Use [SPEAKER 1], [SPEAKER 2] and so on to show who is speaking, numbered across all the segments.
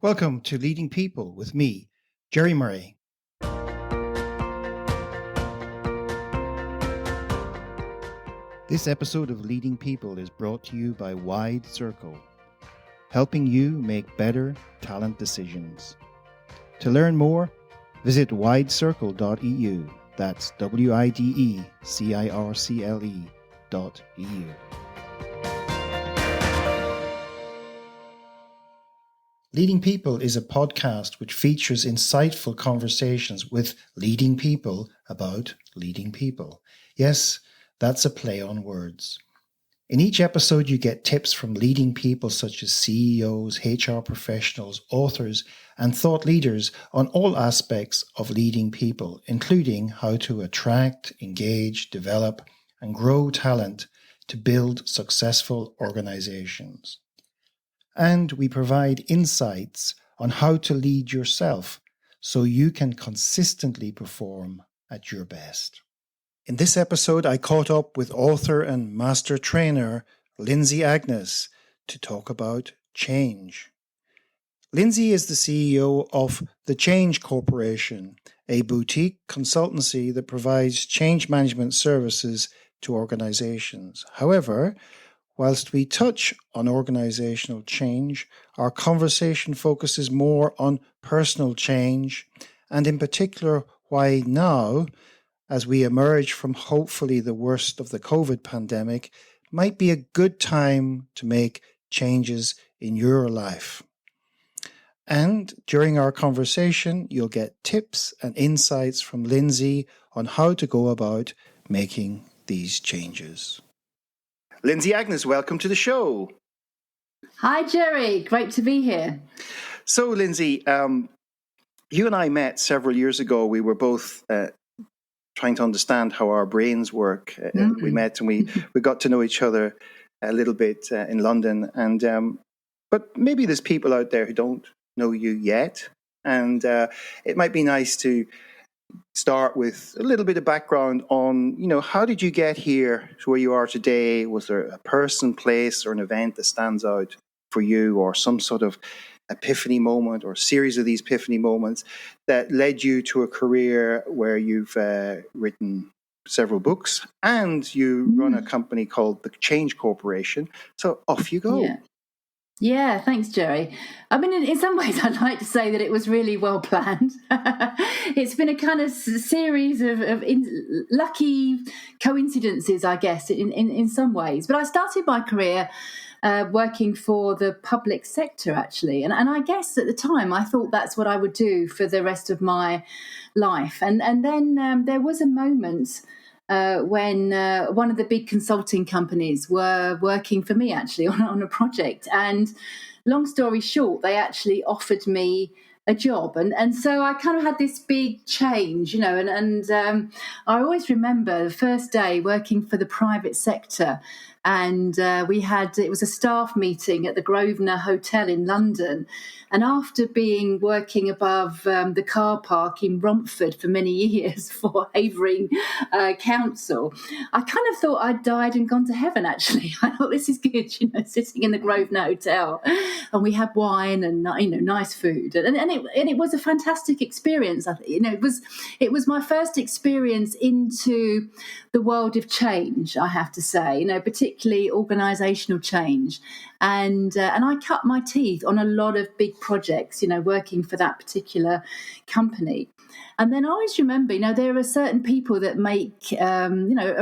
[SPEAKER 1] Welcome to Leading People with me, Jerry Murray. This episode of Leading People is brought to you by Wide Circle, helping you make better talent decisions. To learn more, visit widecircle.eu. That's widecircle.eu. Leading People is a podcast which features insightful conversations with leading people about leading people. Yes, that's a play on words. In each episode, you get tips from leading people such as CEOs, HR professionals, authors, and thought leaders on all aspects of leading people, including how to attract, engage, develop, and grow talent to build successful organizations. And we provide insights on how to lead yourself so you can consistently perform at your best. In this episode, I caught up with author and master trainer Lindsey Agnes to talk about change. Lindsey is the CEO of the Change Corporation, a boutique consultancy that provides change management services to organizations. However, whilst we touch on organizational change, our conversation focuses more on personal change, and in particular, why now, as we emerge from hopefully the worst of the COVID pandemic, might be a good time to make changes in your life. And during our conversation, you'll get tips and insights from Lindsey on how to go about making these changes. Lindsey Agnes, welcome to the show.
[SPEAKER 2] Hi, Jerry. Great to be here.
[SPEAKER 1] So, Lindsey, you and I met several years ago. We were both trying to understand how our brains work. We met and we got to know each other a little bit in London. And but maybe there's people out there who don't know you yet. And it might be nice to start with a little bit of background on, how did you get here to where you are today? Was there a person, place, or an event that stands out for you, or some sort of epiphany moment or series of these epiphany moments that led you to a career where you've written several books and you run a company called the Change Corporation? So off you go.
[SPEAKER 2] Yeah, thanks, Jerry. I mean, in some ways, I'd like to say that it was really well planned. It's been a kind of series of lucky coincidences, I guess, in some ways. But I started my career working for the public sector, actually. And I guess at the time, I thought that's what I would do for the rest of my life. And then there was a moment when one of the big consulting companies were working for me, actually, on a project. And long story short, they actually offered me a job. And so I kind of had this big change, and I always remember the first day working for the private sector. And it was a staff meeting at the Grosvenor Hotel in London. And after working above the car park in Romford for many years for Havering Council, I kind of thought I'd died and gone to heaven, actually. I thought, this is good, sitting in the Grosvenor Hotel. And we had wine and, nice food. And it was a fantastic experience. It was my first experience into the world of change, I have to say, particularly organisational change. And I cut my teeth on a lot of big projects, working for that particular company. And then I always remember, there are certain people that make, a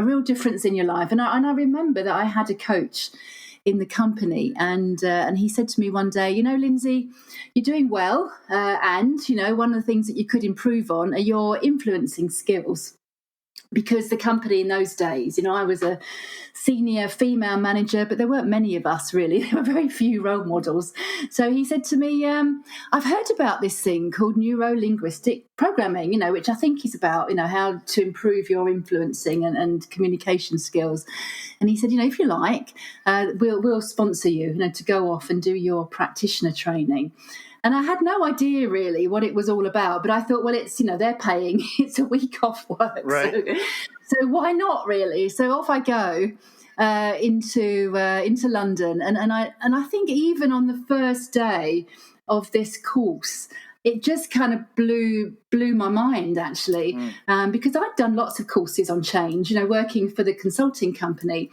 [SPEAKER 2] real difference in your life. And I remember that I had a coach in the company, and he said to me one day, Lindsey, you're doing well, and one of the things that you could improve on are your influencing skills. Because the company in those days, I was a senior female manager, but there weren't many of us, really. There were very few role models. So he said to me, I've heard about this thing called neuro-linguistic programming, which I think is about, how to improve your influencing and communication skills. And he said, if you like, we'll sponsor you, to go off and do your practitioner training. And I had no idea really what it was all about, but I thought, well, it's, they're paying, it's a week off work.
[SPEAKER 1] Right.
[SPEAKER 2] So why not really? So off I go into London. And I think even on the first day, of this course, it just kind of blew my mind, actually, because I'd done lots of courses on change, working for the consulting company.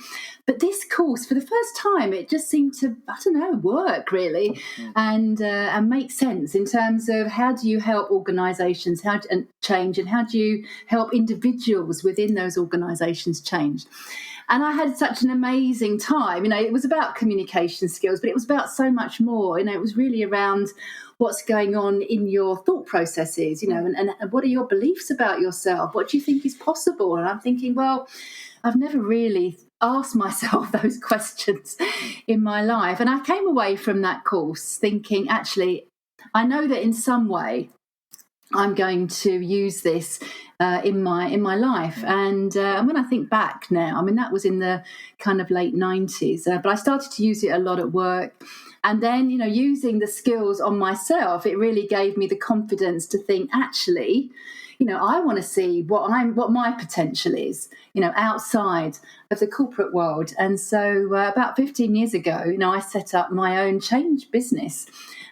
[SPEAKER 2] But this course, for the first time, it just seemed to, work really, and make sense in terms of how do you help organisations change, and how do you help individuals within those organisations change. And I had such an amazing time. It was about communication skills, but it was about so much more. It was really around what's going on in your thought processes, and what are your beliefs about yourself? What do you think is possible? And I'm thinking, well, I've never really asked myself those questions in my life. And I came away from that course thinking, actually, I know that in some way I'm going to use this in my life. And when I think back now, that was in the kind of late 90s, but I started to use it a lot at work. And then, using the skills on myself, it really gave me the confidence to think, actually, I want to see what my potential is, outside of the corporate world. And so about 15 years ago, I set up my own change business,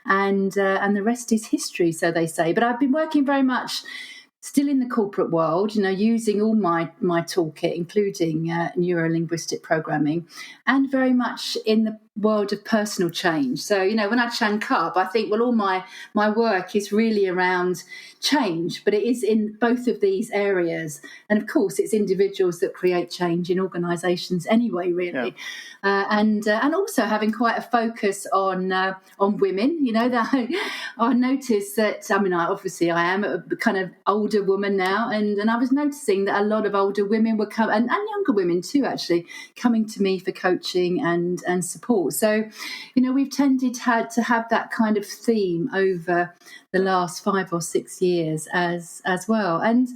[SPEAKER 2] and the rest is history, so they say. But I've been working very much still in the corporate world, using all my toolkit, including neuro-linguistic programming, and very much in the world of personal change. So, when I chunk up, I think, well, all my work is really around change, but it is in both of these areas. And of course, it's individuals that create change in organisations anyway, really. Yeah. And also having quite a focus on women. That I noticed that, I am a kind of older woman now, and I was noticing that a lot of older women were and younger women too, actually, coming to me for coaching and support. So, we've tended to have that kind of theme over the last 5 or 6 years as well, and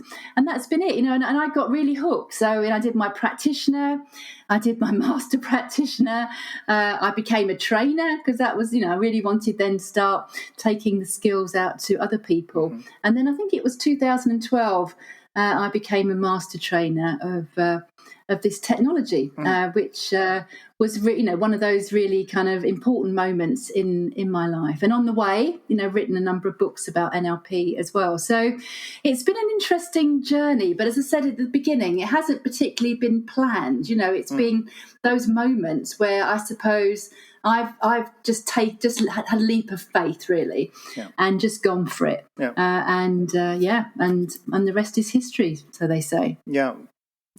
[SPEAKER 2] that's been it, and I got really hooked. So I did my practitioner, I did my master practitioner, I became a trainer, because that was, I really wanted then to start taking the skills out to other people. And then I think it was 2012 I became a master trainer of this technology, which was one of those really kind of important moments in my life. And on the way, written a number of books about NLP as well. So it's been an interesting journey. But as I said at the beginning, it hasn't particularly been planned. It's been those moments where I suppose I've just had a leap of faith, really, and just gone for it. And the rest is history, so they say.
[SPEAKER 1] Yeah.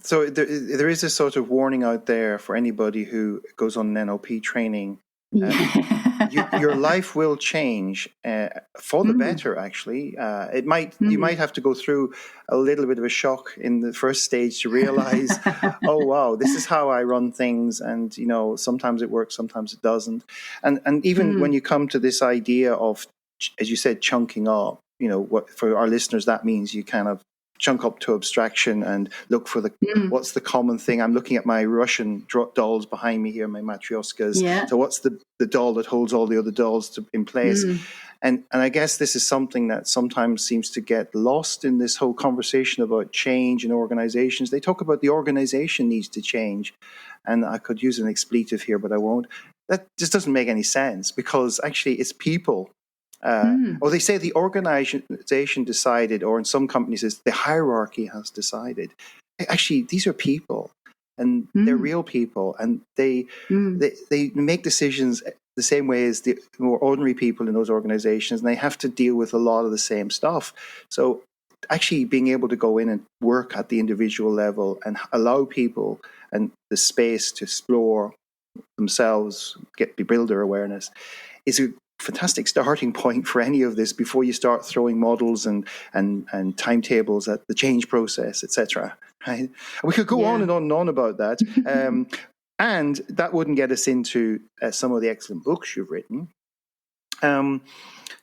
[SPEAKER 1] So there is a sort of warning out there for anybody who goes on an NLP training. Your life will change for the better, actually. You might have to go through a little bit of a shock in the first stage to realize, oh, wow, this is how I run things. And, sometimes it works, sometimes it doesn't. And even when you come to this idea of, as you said, chunking up, what for our listeners, that means you kind of chunk up to abstraction and look for what's the common thing. I'm looking at my Russian dolls behind me here, my matryoshkas. Yeah. So what's the doll that holds all the other dolls in place? And I guess this is something that sometimes seems to get lost in this whole conversation about change in organizations. They talk about the organization needs to change. And I could use an expletive here, but I won't. That just doesn't make any sense, because actually it's people. Or they say the organization decided, or in some companies, the hierarchy has decided. Actually, these are people, and they're real people, and they make decisions the same way as the more ordinary people in those organizations, and they have to deal with a lot of the same stuff. So actually being able to go in and work at the individual level and allow people and the space to explore themselves, build their awareness, is a fantastic starting point for any of this before you start throwing models and timetables at the change process, etc. Right? We could go on and on and on about that, and that wouldn't get us into some of the excellent books you've written.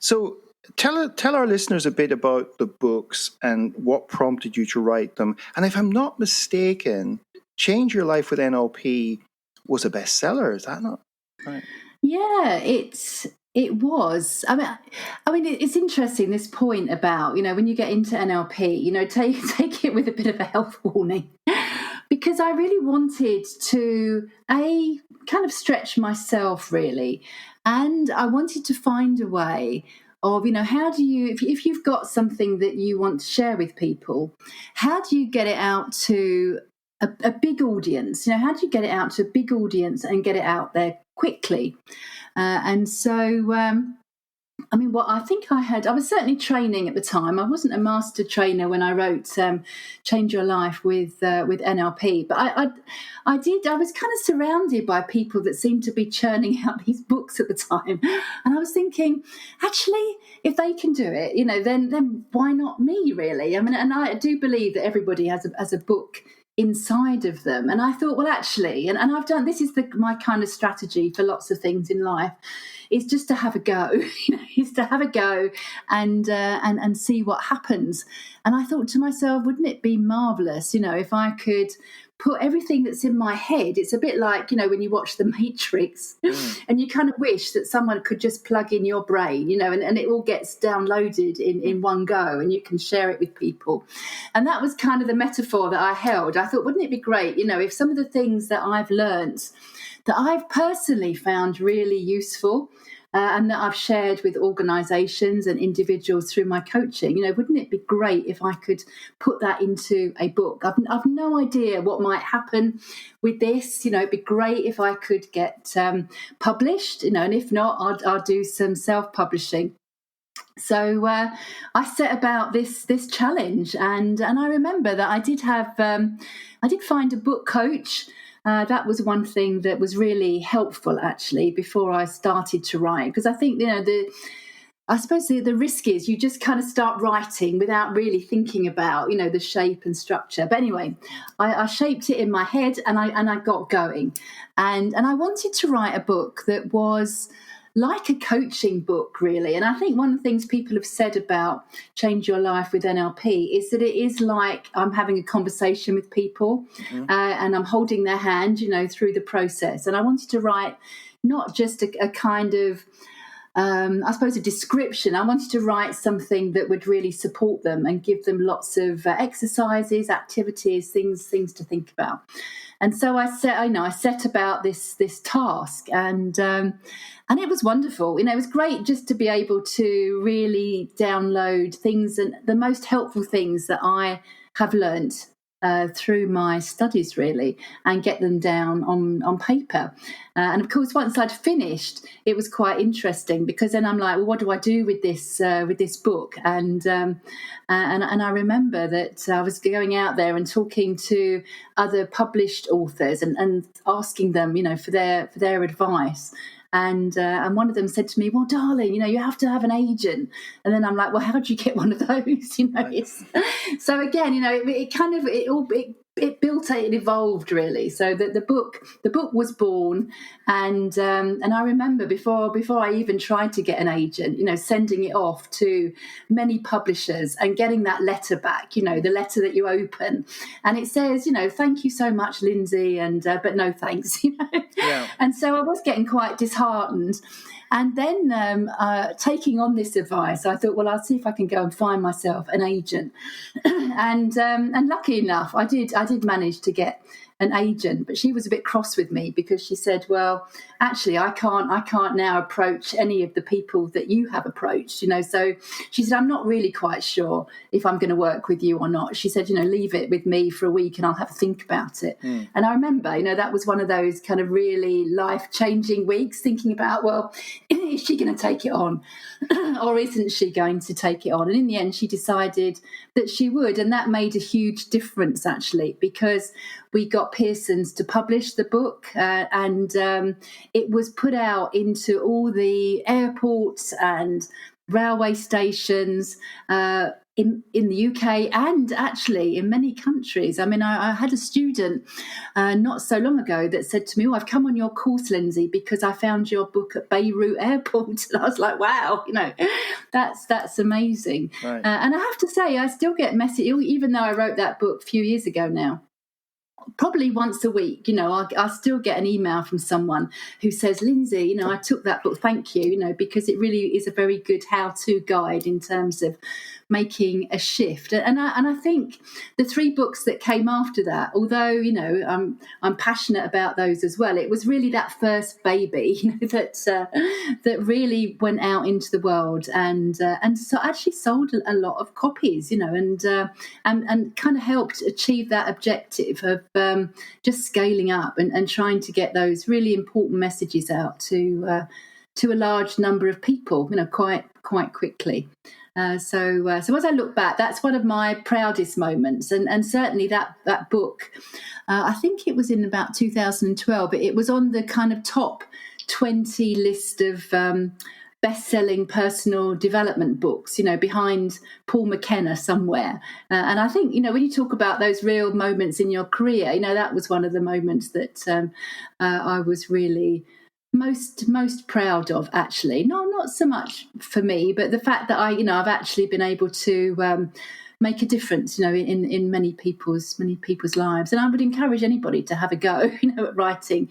[SPEAKER 1] So tell our listeners a bit about the books and what prompted you to write them. And if I'm not mistaken, Change Your Life with NLP was a bestseller. Is that not right?
[SPEAKER 2] Yeah, it was. I mean, it's interesting, this point about, when you get into NLP, take it with a bit of a health warning, because I really wanted to, kind of stretch myself, really. And I wanted to find a way of, how do you, if you've got something that you want to share with people, how do you get it out to a big audience? How do you get it out to a big audience and get it out there quickly? And so, what I think I was certainly training at the time. I wasn't a master trainer when I wrote "Change Your Life" with NLP, but I was kind of surrounded by people that seemed to be churning out these books at the time, and I was thinking, actually, if they can do it, then why not me? Really, and I do believe that everybody has a book inside of them, and I thought, well, actually, and I've done this is my kind of strategy for lots of things in life. Is just to have a go, is to have a go and see what happens. And I thought to myself, wouldn't it be marvellous, if I could put everything that's in my head. It's a bit like, when you watch The Matrix and you kind of wish that someone could just plug in your brain, and it all gets downloaded in one go and you can share it with people. And that was kind of the metaphor that I held. I thought, wouldn't it be great, if some of the things that I've learned that I've personally found really useful and that I've shared with organisations and individuals through my coaching, wouldn't it be great if I could put that into a book? I've no idea what might happen with this. It'd be great if I could get published, and if not, I'll do some self-publishing. So I set about this challenge, and I remember that I did find a book coach. That was one thing that was really helpful, actually, before I started to write, because I think I suppose the risk is you just kind of start writing without really thinking about the shape and structure. But anyway, I shaped it in my head, and I got going, and I wanted to write a book that was like a coaching book, really. And I think one of the things people have said about Change Your Life with NLP is that it is like I'm having a conversation with people and I'm holding their hand, through the process. And I wanted to write not just a kind of, I suppose, a description. I wanted to write something that would really support them and give them lots of exercises, activities, things to think about. And so I set about this task, and it was wonderful. It was great just to be able to really download things and the most helpful things that I have learnt through my studies, really, and get them down on paper. And of course, once I'd finished, it was quite interesting, because then I'm like, well, what do I do with this book? And I remember that I was going out there and talking to other published authors and asking them, for their advice. And one of them said to me, well, darling, you have to have an agent. And then I'm like, well, how do you get one of those?
[SPEAKER 1] Right.
[SPEAKER 2] So again, it built it evolved, really. So the book was born, and I remember before I even tried to get an agent, sending it off to many publishers and getting that letter back, the letter that you open, and it says, thank you so much, Lindsey, and but no thanks,
[SPEAKER 1] Yeah.
[SPEAKER 2] And so I was getting quite disheartened. And then taking on this advice, I thought, well, I'll see if I can go and find myself an agent. and lucky enough, I did manage to get an agent, but she was a bit cross with me, because she said, well, actually, I can't now approach any of the people that you have approached, So she said, I'm not really quite sure if I'm going to work with you or not. She said, leave it with me for a week and I'll have a think about it. And I remember, that was one of those kind of really life-changing weeks, thinking about, well, is she going to take it on or isn't she going to take it on? And in the end, she decided that she would. And that made a huge difference, actually, because we got Pearson's to publish the book, and it was put out into all the airports and railway stations in the UK, and actually in many countries. I had a student not so long ago that said to me, I've come on your course, Lindsey, because I found your book at Beirut Airport. And I was like, wow, that's amazing.
[SPEAKER 1] Right.
[SPEAKER 2] And I have to say, I still get messages, even though I wrote that book a few years ago now. probably once a week, I still get an email from someone who says, Lindsey, I took that book, thank you, because it really is a very good how-to guide in terms of making a shift. And I think the 3 books that came after that, although, I'm passionate about those as well, it was really that first baby, that really went out into the world and so actually sold a lot of copies, and kind of helped achieve that objective of just scaling up and trying to get those really important messages out to a large number of people, quite quickly. So as I look back, that's one of my proudest moments, and certainly that book. I think it was in about 2012. It was on the kind of top 20 list of best-selling personal development books, behind Paul McKenna somewhere. And I think, when you talk about those real moments in your career, that was one of the moments that I was really most proud of, actually. Not so much for me, but the fact that I've actually been able to make a difference, in many people's lives. And I would encourage anybody to have a go, at writing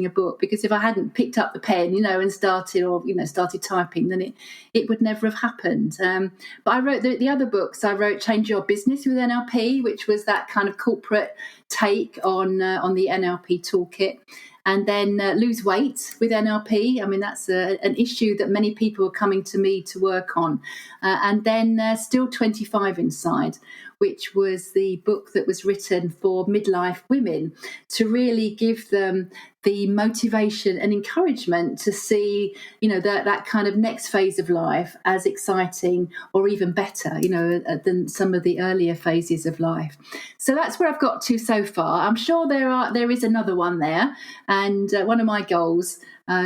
[SPEAKER 2] a book, because if I hadn't picked up the pen, and started typing, then it would never have happened. But I wrote the other books. I wrote Change Your Business with NLP, which was that kind of corporate take on the NLP toolkit. And then Lose Weight with NLP. I mean, that's an issue that many people are coming to me to work on. And then Still 25 Inside, which was the book that was written for midlife women to really give them the motivation and encouragement to see, that kind of next phase of life as exciting or even better, than some of the earlier phases of life. So that's where I've got to so far. I'm sure there is another one there. And one of my goals,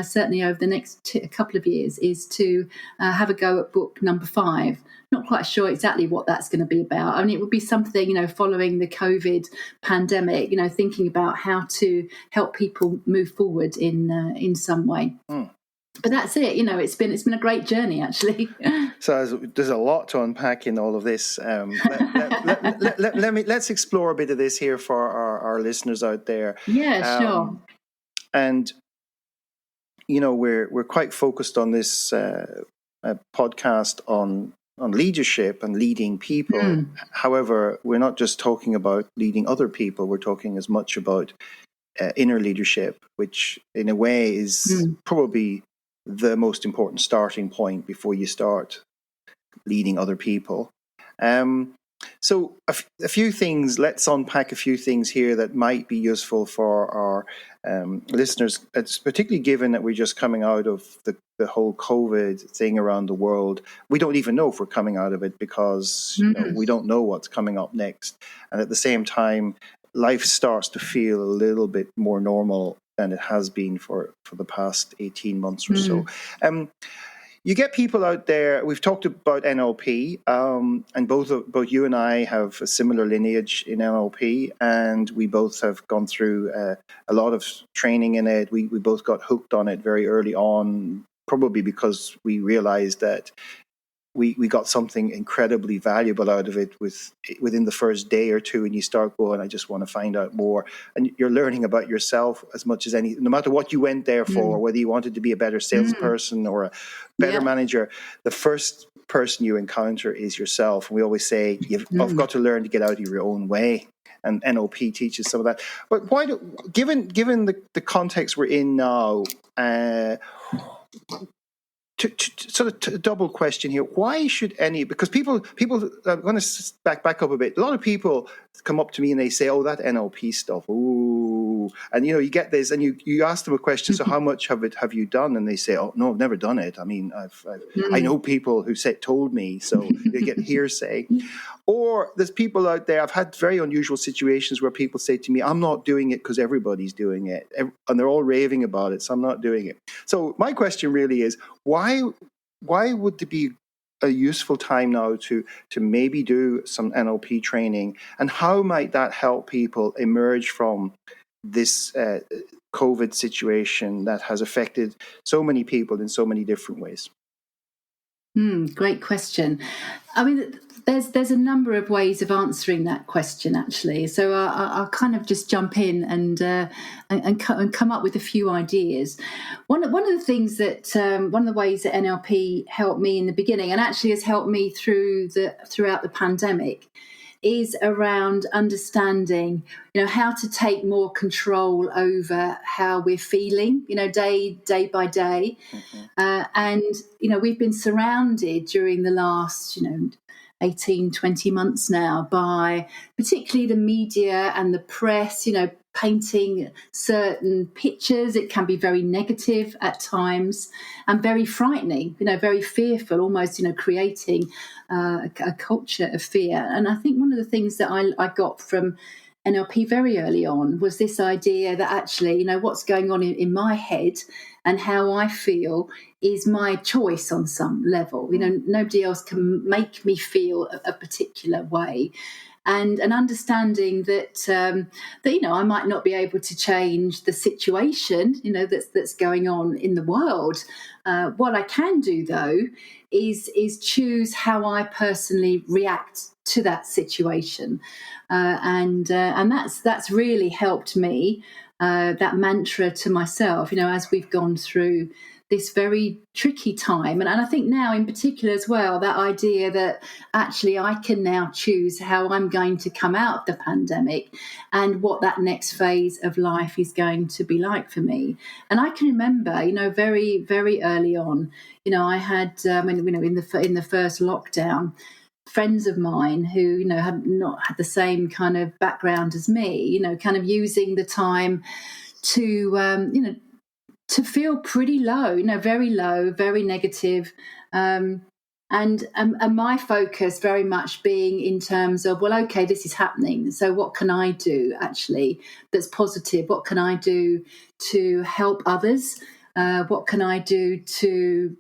[SPEAKER 2] certainly over the next couple of years, is to have a go at book number 5. Not quite sure exactly what that's going to be about. I mean, it would be something, following the COVID pandemic, thinking about how to help people move forward in some way. But that's it. It's been a great journey, actually.
[SPEAKER 1] So there's a lot to unpack in all of this. Let's explore a bit of this here for our listeners out there.
[SPEAKER 2] Yeah, sure.
[SPEAKER 1] And we're quite focused on this podcast on leadership and leading people. However, we're not just talking about leading other people. We're talking as much about inner leadership, which in a way is probably the most important starting point before you start leading other people. So a few things, let's unpack a few things here that might be useful for our listeners. It's particularly given that we're just coming out of the whole COVID thing around the world. We don't even know if we're coming out of it because we don't know what's coming up next. And at the same time, life starts to feel a little bit more normal than it has been for the past 18 months or so. You get people out there. We've talked about NLP, and both you and I have a similar lineage in NLP, and we both have gone through a lot of training in it. We both got hooked on it very early on, probably because we realized that we got something incredibly valuable out of it within the first day or two, and you start going, I just want to find out more. And you're learning about yourself as much as no matter what you went there for, whether you wanted to be a better salesperson or a better manager, the first person you encounter is yourself. And we always say, you've got to learn to get out of your own way. And NLP teaches some of that. But given the context we're in now, sort of double question here. Why should because people, I'm going to back up a bit. A lot of people come up to me and they say, oh, that NLP stuff. Ooh. And, you get this and you ask them a question. So how much of it have you done? And they say, oh, no, I've never done it. I mean, I know people who told me, so they get hearsay. Or there's people out there, I've had very unusual situations where people say to me, I'm not doing it because everybody's doing it. And they're all raving about it, so I'm not doing it. So my question really is, why would there be a useful time now to maybe do some NLP training? And how might that help people emerge from this COVID situation that has affected so many people in so many different ways?
[SPEAKER 2] Great question. I mean, there's a number of ways of answering that question, actually. So I'll kind of just jump in and come up with a few ideas. One of the things that one of the ways that NLP helped me in the beginning, and actually has helped me throughout the pandemic, is around understanding, how to take more control over how we're feeling, day by day. And, we've been surrounded during the last, 18, 20 months now by particularly the media and the press, painting certain pictures. It can be very negative at times and very frightening, very fearful, almost, creating a culture of fear. And I think one of the things that I got from NLP very early on was this idea that actually, what's going on in my head and how I feel is my choice on some level. Nobody else can make me feel a particular way. And an understanding that I might not be able to change the situation, that's going on in the world. What I can do, though, is choose how I personally react to that situation, and that's really helped me. That mantra to myself, as we've gone through this very tricky time. And I think now in particular as well, that idea that actually I can now choose how I'm going to come out of the pandemic and what that next phase of life is going to be like for me. And I can remember, very, very early on, I had, in the first lockdown, friends of mine who, had not had the same kind of background as me, kind of using the time to, to feel pretty low, very low, very negative. And my focus very much being in terms of, well, okay, this is happening. So what can I do actually that's positive? What can I do to help others? What can I do to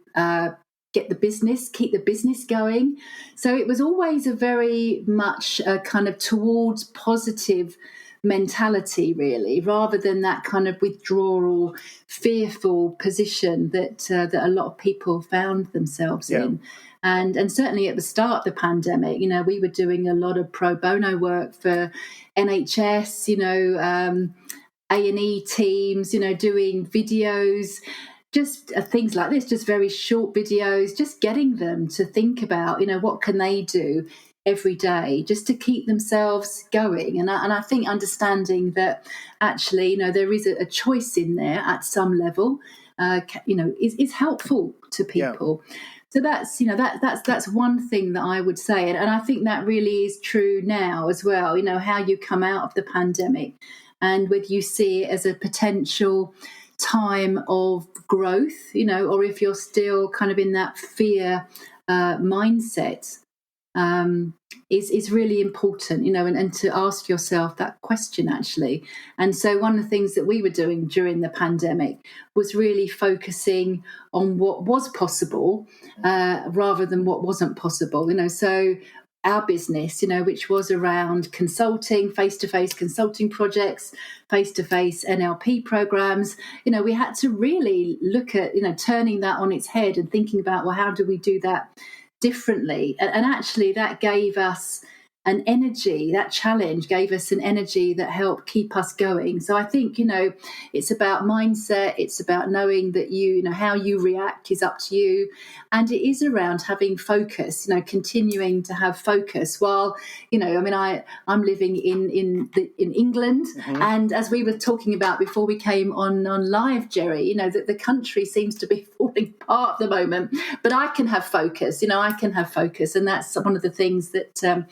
[SPEAKER 2] keep the business going? So it was always a very much kind of towards positive mentality, really, rather than that kind of withdrawal, fearful position that a lot of people found themselves in. And certainly at the start of the pandemic, we were doing a lot of pro bono work for NHS, A&E teams, doing videos, just things like this, just very short videos, just getting them to think about, what can they do every day just to keep themselves going. And I think understanding that actually, there is a choice in there at some level, is helpful to people. Yeah. So that's one thing that I would say. And I think that really is true now as well, how you come out of the pandemic and whether you see it as a potential time of growth, or if you're still kind of in that fear mindset, is really important, and to ask yourself that question actually. And so one of the things that we were doing during the pandemic was really focusing on what was possible rather than what wasn't possible, so our business, which was around consulting, face-to-face consulting projects, face-to-face NLP programs, we had to really look at, turning that on its head and thinking about, well, how do we do that differently? And actually that gave us an energy, that challenge gave us an energy that helped keep us going. So I think, it's about mindset. It's about knowing that how you react is up to you. And it is around having focus, continuing to have focus while, I'm living in England. Mm-hmm. And as we were talking about before we came on live, Jerry, that the country seems to be falling apart at the moment, but I can have focus, And that's one of the things that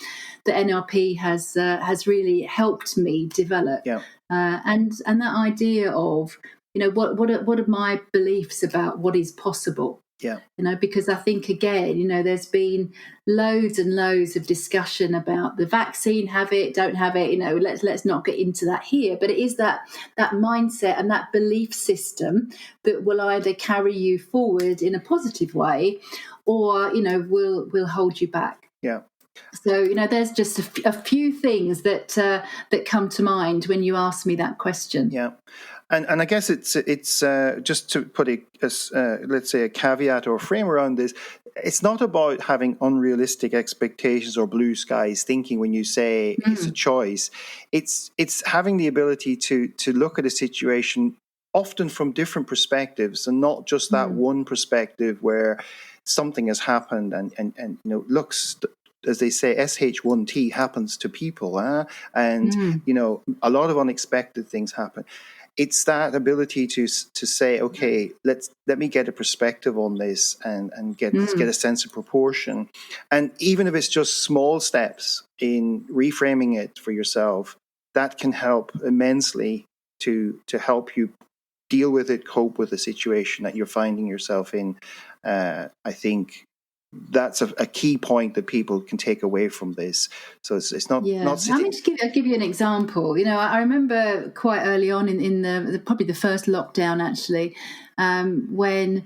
[SPEAKER 2] the NLP has really helped me develop. Yeah. And that idea of, what are my beliefs about what is possible? Yeah. Because I think, again, there's been loads and loads of discussion about the vaccine, have it, don't have it, let's not get into that here. But it is that mindset and that belief system that will either carry you forward in a positive way or, will hold you back.
[SPEAKER 1] Yeah.
[SPEAKER 2] So, there's just a few things that come to mind when you ask me that question.
[SPEAKER 1] Yeah. And I guess it's just to put let's say a caveat or frame around this. It's not about having unrealistic expectations or blue skies thinking when you say it's a choice. It's having the ability to look at a situation often from different perspectives and not just that one perspective where something has happened and looks, as they say, SH1T happens to people, and a lot of unexpected things happen. It's that ability to say, okay, let me get a perspective on this and get a sense of proportion, and even if it's just small steps in reframing it for yourself, that can help immensely to help you deal with it, cope with the situation that you're finding yourself in. I think that's a key point that people can take away from this. So it's not sitting.
[SPEAKER 2] I'll give you an example. I remember quite early on in the probably the first lockdown actually, when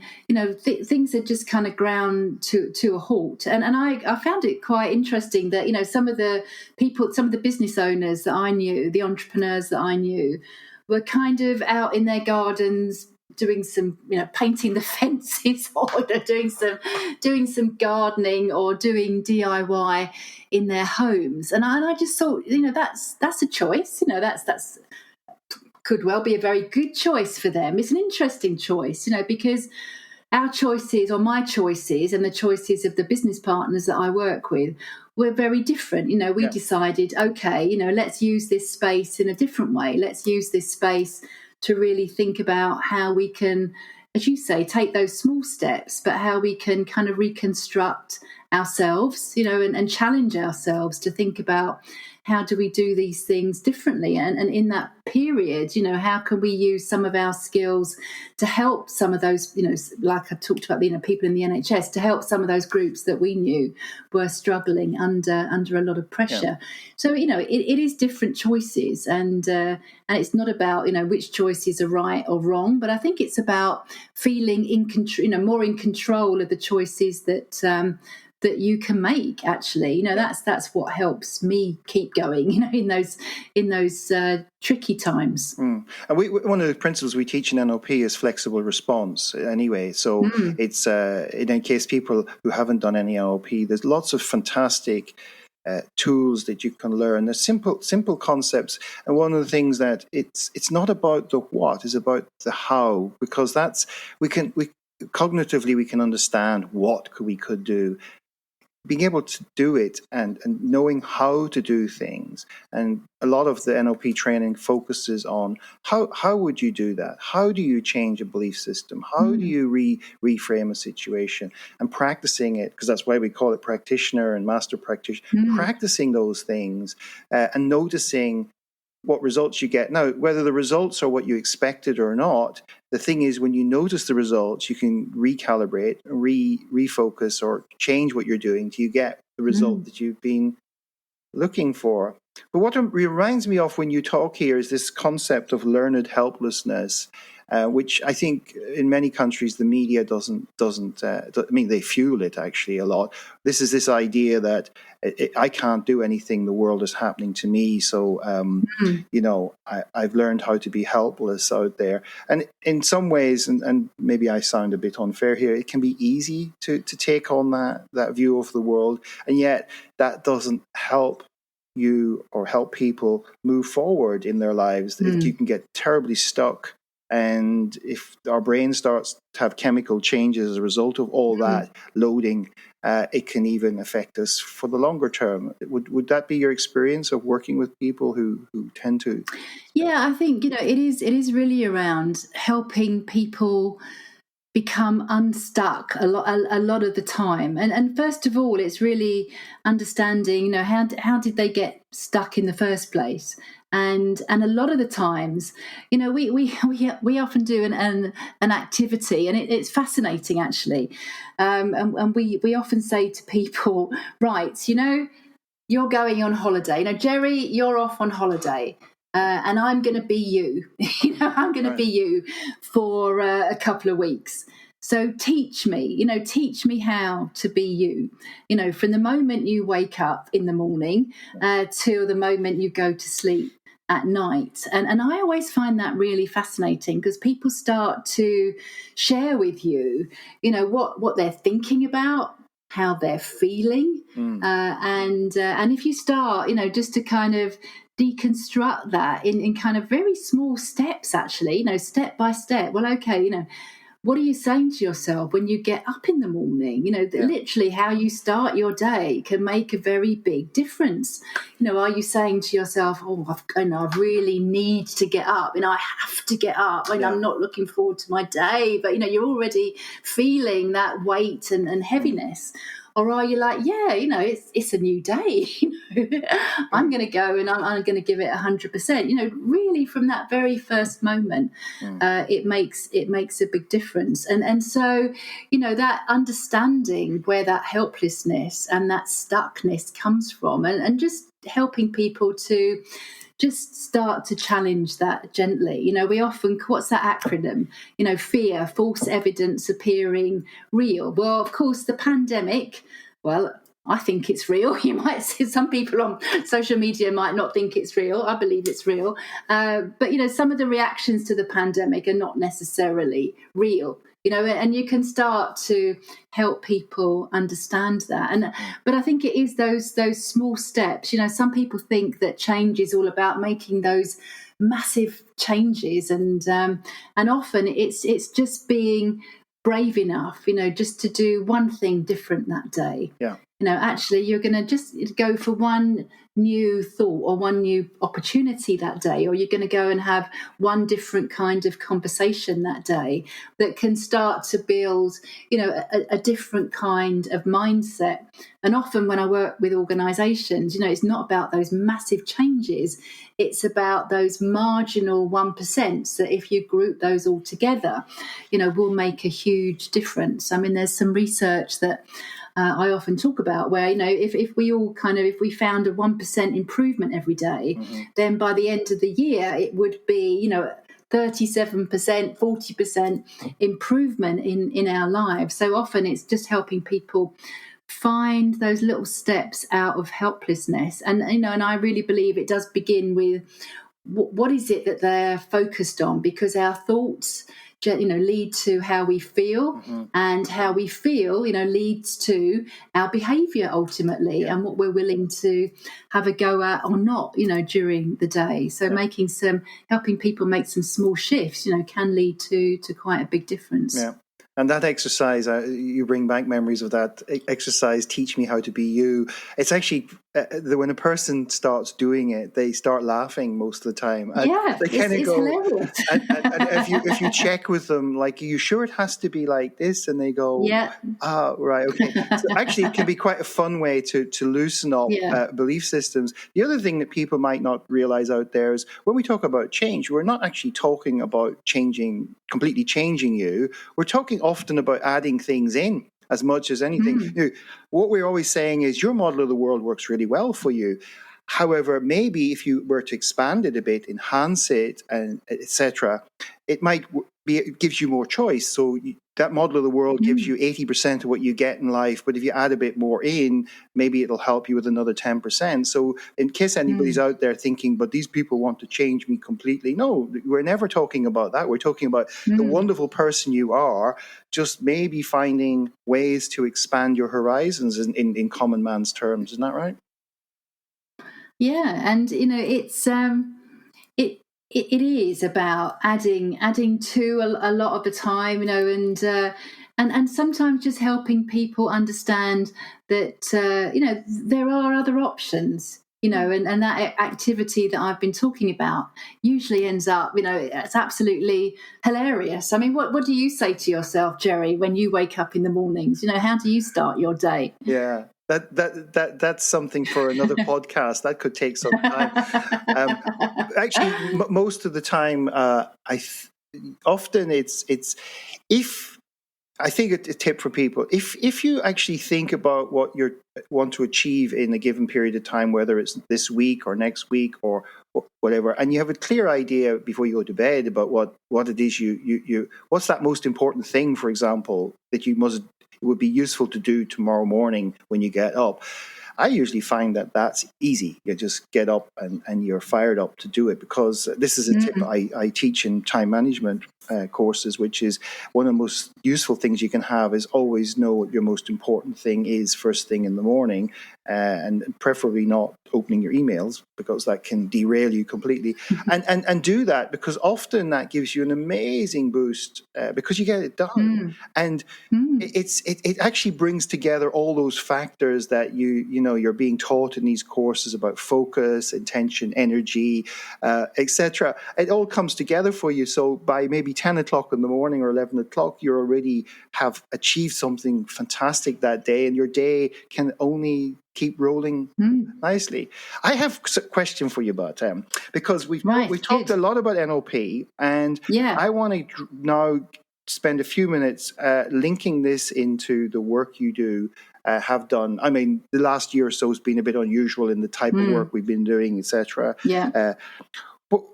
[SPEAKER 2] things had just kind of ground to a halt, and I found it quite interesting that some of the people, some of the business owners that I knew, the entrepreneurs that I knew, were kind of out in their gardens doing some, painting the fences, or doing some gardening, or doing DIY in their homes. And I just thought, that's a choice. That's could well be a very good choice for them. It's an interesting choice, because our choices, or my choices, and the choices of the business partners that I work with were very different. We decided, okay, let's use this space in a different way. Let's use this space to really think about how we can, as you say, take those small steps, but how we can kind of reconstruct ourselves, and challenge ourselves to think about how do we do these things differently. And in that period, how can we use some of our skills to help some of those, like I talked about, people in the NHS, to help some of those groups that we knew were struggling under a lot of pressure. Yeah. So, it is different choices, and it's not about, which choices are right or wrong, but I think it's about feeling in control, more in control of the choices that you can make. Actually, that's what helps me keep going, in those tricky times.
[SPEAKER 1] And one of the principles we teach in NLP is flexible response anyway. So it's in case people who haven't done any NLP, there's lots of fantastic tools that you can learn. There's simple concepts, and one of the things that it's not about the what, it's about the how, because we cognitively we can understand what we could do. Being able to do it and knowing how to do things. And a lot of the NLP training focuses on how would you do that? How do you change a belief system? How do you reframe a situation? And practicing it, because that's why we call it practitioner and master practitioner, practicing those things and noticing what results you get. Now, whether the results are what you expected or not, the thing is, when you notice the results, you can recalibrate, refocus, or change what you're doing till you get the result that you've been looking for. But what it reminds me of when you talk here is this concept of learned helplessness, which I think in many countries the media doesn't. They fuel it actually a lot. This idea that I can't do anything. The world is happening to me, so I've learned how to be helpless out there. And in some ways, and maybe I sound a bit unfair here, it can be easy to take on that view of the world, and yet that doesn't help you or help people move forward in their lives. You can get terribly stuck. And if our brain starts to have chemical changes as a result of all that loading, it can even affect us for the longer term. Would that be your experience of working with people who tend to?
[SPEAKER 2] Yeah, I think it is really around helping people become unstuck a lot of the time. And first of all, it's really understanding, how did they get stuck in the first place? And a lot of the times, we often do an activity, and it's fascinating actually. And we often say to people, right, you're going on holiday. Jerry, you're off on holiday. And I'm going to be you. I'm going to be you for a couple of weeks. So teach me how to be you, from the moment you wake up in the morning till the moment you go to sleep at night. And I always find that really fascinating, because people start to share with you, what they're thinking about, how they're feeling. And if you start, just to kind of deconstruct that in kind of very small steps, actually, step by step. Well, okay, what are you saying to yourself when you get up in the morning? Literally how you start your day can make a very big difference. Are you saying to yourself, I really need to get up, I have to get up, and I'm not looking forward to my day, but, you're already feeling that weight and heaviness. Or are you like, it's a new day. I'm going to go and I'm going to give it 100%. Really from that very first moment, it makes a big difference. And so, that understanding where that helplessness and that stuckness comes from, and just helping people to just start to challenge that gently. We often, what's that acronym? Fear, false evidence appearing real. Well, of course, the pandemic, I think it's real. You might see some people on social media might not think it's real. I believe it's real. But, some of the reactions to the pandemic are not necessarily real. And you can start to help people understand that. But I think it is those small steps. Some people think that change is all about making those massive changes, and often it's just being brave enough, just to do one thing different that day.
[SPEAKER 1] Yeah.
[SPEAKER 2] Actually, you're going to just go for one new thought or one new opportunity that day, or you're going to go and have one different kind of conversation that day that can start to build, a different kind of mindset. And often when I work with organisations, it's not about those massive changes. It's about those marginal 1% that if you group those all together, will make a huge difference. I mean, there's some research that I often talk about where, if we all if we found a 1% improvement every day, then by the end of the year, it would be, 37%, 40% improvement in our lives. So often it's just helping people find those little steps out of helplessness. And, and I really believe it does begin with what is it that they're focused on, because our thoughts lead to how we feel, and how we feel, leads to our behaviour ultimately, and what we're willing to have a go at or not, during the day. So helping people make some small shifts, can lead to quite a big difference.
[SPEAKER 1] Yeah. And that exercise, you bring back memories of that exercise, teach me how to be you. It's actually, when a person starts doing it, they start laughing most of the time. And they
[SPEAKER 2] it's hilarious.
[SPEAKER 1] and if you check with them, like, are you sure it has to be like this? And they go, right, okay. So actually, it can be quite a fun way to loosen up belief systems. The other thing that people might not realize out there is when we talk about change, we're not actually talking about completely changing you. We're talking often about adding things in as much as anything. What we're always saying is your model of the world works really well for you. However, maybe if you were to expand it a bit, enhance it, and etc., it might it gives you more choice. So that model of the world gives you 80% of what you get in life, but if you add a bit more in, maybe it'll help you with another 10%. So in case anybody's out there thinking, but these people want to change me completely, no, we're never talking about that. We're talking about the wonderful person you are, just maybe finding ways to expand your horizons in common man's terms. Isn't that right?
[SPEAKER 2] Yeah, and it's it is about adding to a lot of the time, and sometimes just helping people understand that there are other options, and that activity that I've been talking about usually ends up, it's absolutely hilarious. I mean, what do you say to yourself, Jerry, when you wake up in the mornings? How do you start your day?
[SPEAKER 1] Yeah. That's something for another podcast. That could take some time. Actually, most of the time, often it's if I think a tip for people, if you actually think about what you want to achieve in a given period of time, whether it's this week or next week or whatever, and you have a clear idea before you go to bed about what it is you what's that most important thing, for example, that it would be useful to do tomorrow morning when you get up. I usually find that that's easy. You just get up and you're fired up to do it, because this is a tip I teach in time management courses, which is one of the most useful things you can have is always know what your most important thing is first thing in the morning, and preferably not opening your emails, because that can derail you completely. and do that, because often that gives you an amazing boost because you get it done. And it actually brings together all those factors that you're being taught in these courses about focus, intention, energy, etc. It all comes together for you. So by maybe 10 o'clock in the morning or 11 o'clock, you already have achieved something fantastic that day, and your day can only keep rolling nicely. I have a question for you about because we've talked a lot about NLP, and I want to now spend a few minutes linking this into the work you do, have done. I mean, the last year or so has been a bit unusual in the type of work we've been doing, etc. But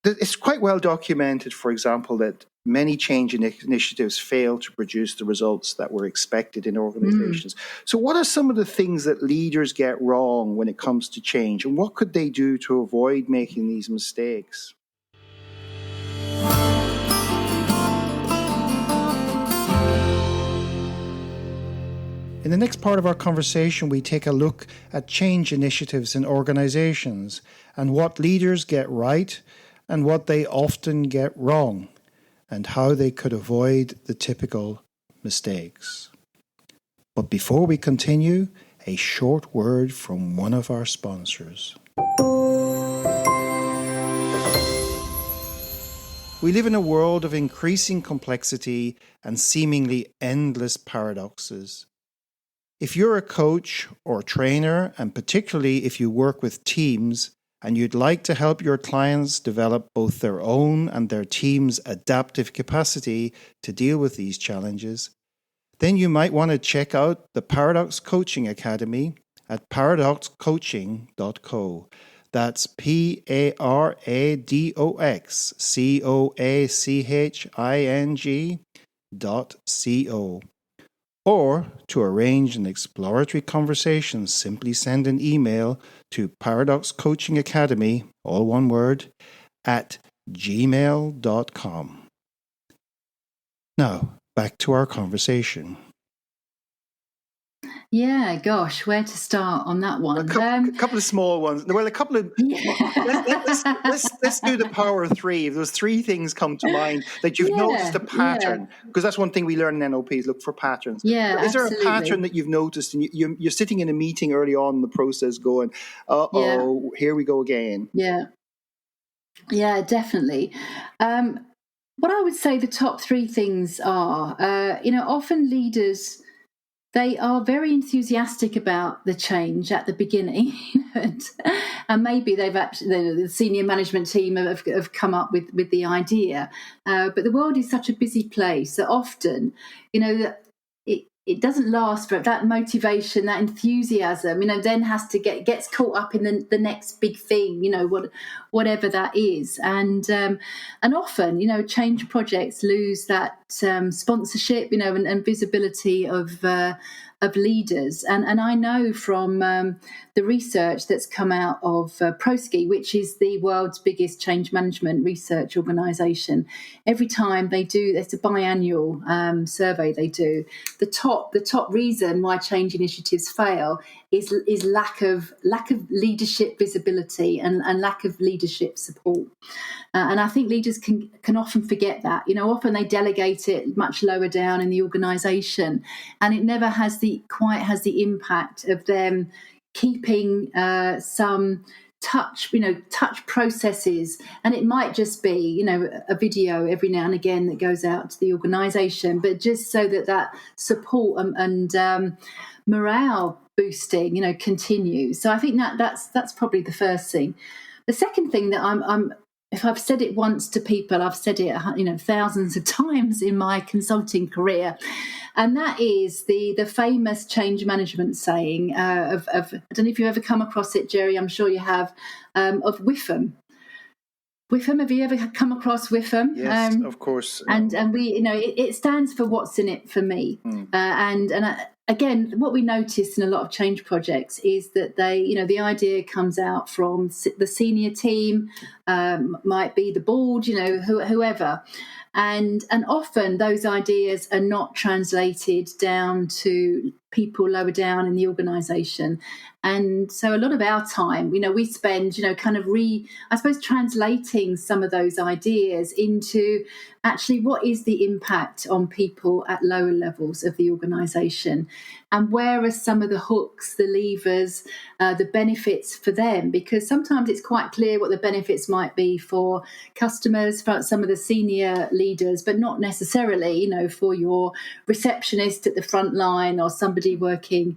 [SPEAKER 1] it's quite well documented, for example, that many change initiatives fail to produce the results that were expected in organizations. So what are some of the things that leaders get wrong when it comes to change, and what could they do to avoid making these mistakes? In the next part of our conversation, we take a look at change initiatives in organizations and what leaders get right and what they often get wrong, and how they could avoid the typical mistakes. But before we continue, a short word from one of our sponsors. We live in a world of increasing complexity and seemingly endless paradoxes. If you're a coach or trainer, and particularly if you work with teams, and you'd like to help your clients develop both their own and their team's adaptive capacity to deal with these challenges, then you might want to check out the Paradox Coaching Academy at paradoxcoaching.co. That's paradoxcoaching.co. Or to arrange an exploratory conversation, simply send an email to paradoxcoachingacademy, all one word, at gmail.com. Now, back to our conversation.
[SPEAKER 2] Yeah, gosh, where to start on that one?
[SPEAKER 1] A couple of small ones. Well, a couple of. Let's do the power of three. If those three things come to mind that you've noticed a pattern, because that's one thing we learn in NLP is look for patterns.
[SPEAKER 2] Yeah,
[SPEAKER 1] is there a pattern that you've noticed, and you're sitting in a meeting early on in the process, going, here we go again?
[SPEAKER 2] Yeah, definitely. What I would say the top three things are, often leaders, they are very enthusiastic about the change at the beginning, and maybe the senior management team have come up with the idea. But the world is such a busy place that often, it doesn't last for that motivation, that enthusiasm, then gets caught up in the next big thing, whatever that is. And often, change projects lose that sponsorship, and visibility of leaders. And I know from the research that's come out of Prosky, which is the world's biggest change management research organisation. Every time it's a biannual survey they do. The top reason why change initiatives fail is lack of leadership visibility and lack of leadership support. And I think leaders can often forget that. Often they delegate it much lower down in the organisation, and it never quite has the impact of them keeping some touch processes. And it might just be, a video every now and again that goes out to the organisation, but just so that support and morale boosting, continues. So I think that's probably the first thing. The second thing that I'm if I've said it once to people, I've said it, thousands of times in my consulting career. And that is the famous change management saying of I don't know if you've ever come across it, Jerry, I'm sure you have, of WIFM. WIFM, have you ever come across WIFM?
[SPEAKER 1] Yes, of course.
[SPEAKER 2] And we, it stands for what's in it for me. Again, what we notice in a lot of change projects is that the idea comes out from the senior team, might be the board, whoever. And often those ideas are not translated down to people lower down in the organisation. And so a lot of our time, we spend, translating some of those ideas into actually what is the impact on people at lower levels of the organisation, and where are some of the hooks, the levers, the benefits for them, because sometimes it's quite clear what the benefits might be for customers, for some of the senior leaders, but not necessarily, for your receptionist at the front line or somebody working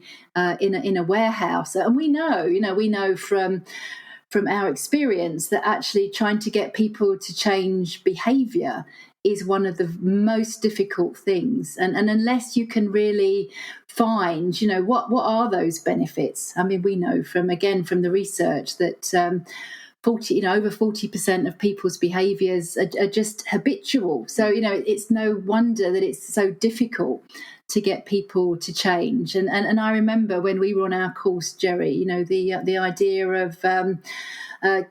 [SPEAKER 2] in a warehouse. And we know from our experience that actually trying to get people to change behaviour is one of the most difficult things. And unless you can really find, what are those benefits? I mean, we know from the research that over 40% of people's behaviours are just habitual. So, it's no wonder that it's so difficult to get people to change. And I remember when we were on our course, Jerry, the idea of